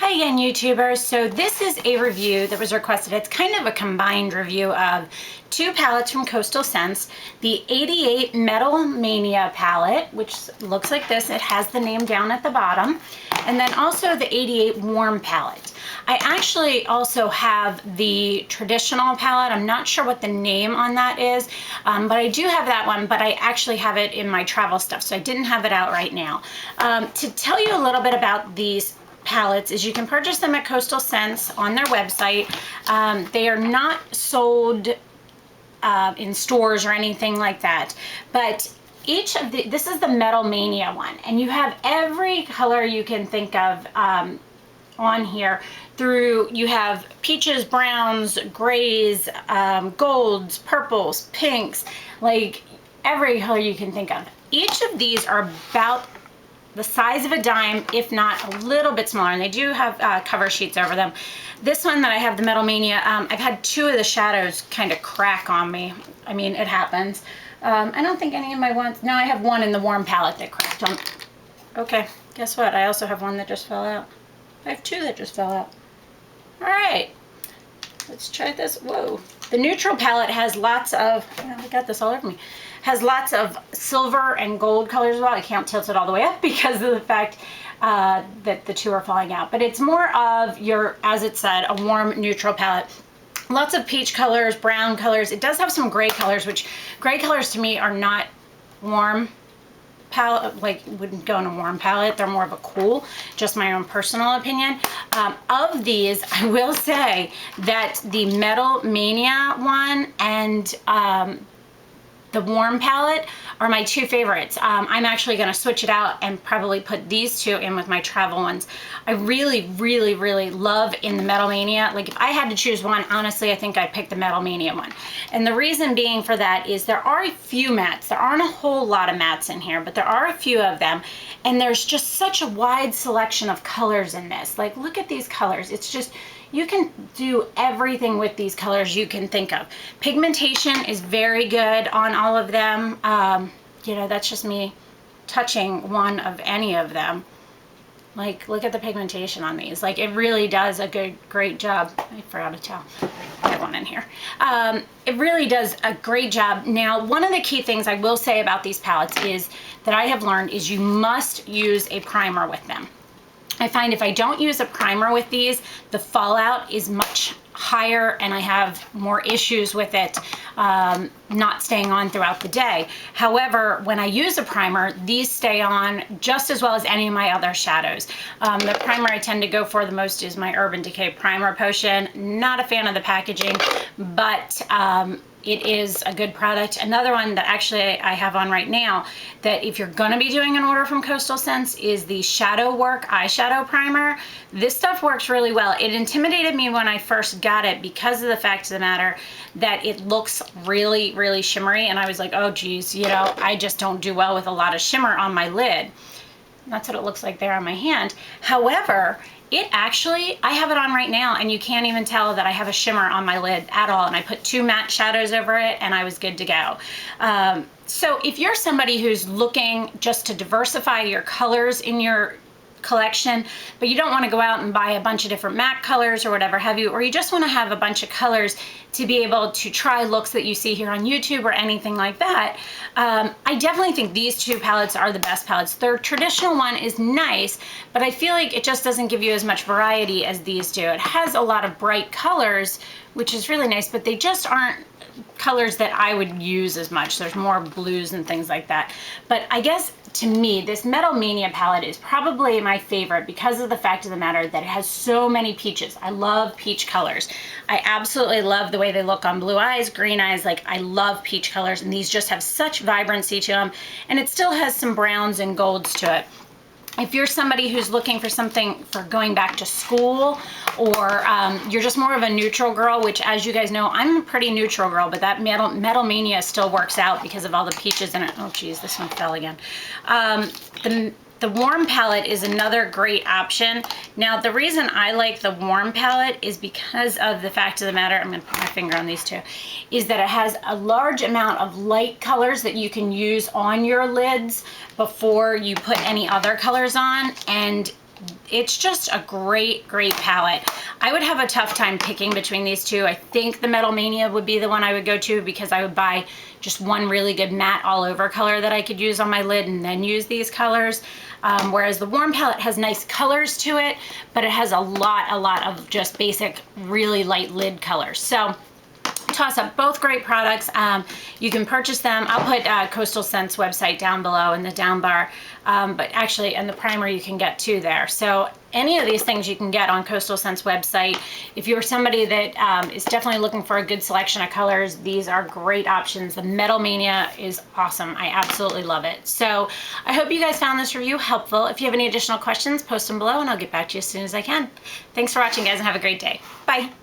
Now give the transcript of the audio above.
Hi again, YouTubers. So this is a review that was requested. It's kind of a combined review of two palettes from Coastal Scents. The 88 Metal Mania palette, which looks like this. It has the name down at the bottom. And then also the 88 Warm palette. I actually also have the traditional palette. I'm not sure what the name on that is, but I do have that one, but I actually have it in my travel stuff, so I didn't have it out right now. To tell you a little bit about these palettes is you can purchase them at Coastal Scents on their website. They are not sold in stores or anything like that, but each of this is the Metal Mania one, and you have every color you can think of on here. You have peaches, browns, grays, golds, purples, pinks, like every color you can think of. Each of these are about the size of a dime, if not a little bit smaller, and they do have cover sheets over them. This one that I have, the Metal Mania, I've had two of the shadows kind of crack on me. I mean, it happens. I don't think any of my ones, no, I have one in the Warm palette that cracked on. Okay, guess what? I also have one that just fell out. I have two that just fell out. All right, let's try this. Whoa. The neutral palette has lots of, I got this all over me, has lots of silver and gold colors as well. I can't tilt it all the way up because of the fact that the two are falling out. But it's more of your, as it said, a warm neutral palette. Lots of peach colors, brown colors. It does have some gray colors, which gray colors to me are not warm palette, like wouldn't go in a warm palette. They're more of a cool, just my own personal opinion. Of these, I will say that the Metal Mania one and the Warm palette are my two favorites. I'm actually going to switch it out and probably put these two in with my travel ones. I really, really, really love in the Metal Mania. Like if I had to choose one, honestly, I think I'd pick the Metal Mania one. And the reason being for that is there are a few mattes. There aren't a whole lot of mattes in here, but there are a few of them. And there's just such a wide selection of colors in this. Like look at these colors. It's just, you can do everything with these colors you can think of. Pigmentation is very good on all of them. You know, that's just me touching one of any of them. Like, look at the pigmentation on these. Like, it really does a great job. I forgot to tell. I have one in here. It really does a great job. Now, one of the key things I will say about these palettes is that I have learned is you must use a primer with them. I find if I don't use a primer with these, the fallout is much higher and I have more issues with it not staying on throughout the day. However, when I use a primer, these stay on just as well as any of my other shadows. The primer I tend to go for the most is my Urban Decay Primer Potion. Not a fan of the packaging, but it is a good product. Another one that actually I have on right now that if you're gonna be doing an order from Coastal Scents is the Shadow Work Eyeshadow Primer. This stuff works really well. It intimidated me when I first got it because of the fact of the matter that it looks really, really shimmery, and I was like, oh geez, you know, I just don't do well with a lot of shimmer on my lid. That's what it looks like there on my hand. However, it actually, I have it on right now and you can't even tell that I have a shimmer on my lid at all. And I put two matte shadows over it and I was good to go. So if you're somebody who's looking just to diversify your colors in your collection, but you don't want to go out and buy a bunch of different matte colors or whatever have you, or you just want to have a bunch of colors to be able to try looks that you see here on YouTube or anything like that, I definitely think these two palettes are the best palettes. Their traditional one is nice, but I feel like it just doesn't give you as much variety as these do. It has a lot of bright colors, which is really nice, but they just aren't colors that I would use as much. There's more blues and things like that. But I guess to me, this Metal Mania palette is probably my favorite because of the fact of the matter that it has so many peaches. I love peach colors. I absolutely love the way they look on blue eyes, green eyes. Like I love peach colors, and these just have such vibrancy to them, and it still has some browns and golds to it. If you're somebody who's looking for something for going back to school, or you're just more of a neutral girl, which as you guys know, I'm a pretty neutral girl, but that Metal Mania still works out because of all the peaches in it. Oh geez, this one fell again. The Warm palette is another great option. Now, the reason I like the Warm palette is because of the fact of the matter, I'm gonna put my finger on these two, is that it has a large amount of light colors that you can use on your lids before you put any other colors on. And it's just a great, great palette. I would have a tough time picking between these two. I think the Metal Mania would be the one I would go to because I would buy just one really good matte all over color that I could use on my lid and then use these colors. Whereas the Warm palette has nice colors to it, but it has a lot of just basic, really light lid colors. So toss up both great products. You can purchase them. I'll put Coastal Scents website down below in the down bar, but actually, and the primer you can get too there. So any of these things you can get on Coastal Scents website. If you're somebody that is definitely looking for a good selection of colors, these are great options. The Metal Mania is awesome. I absolutely love it. So I hope you guys found this review helpful. If you have any additional questions, post them below and I'll get back to you as soon as I can. Thanks for watching, guys, and have a great day. Bye.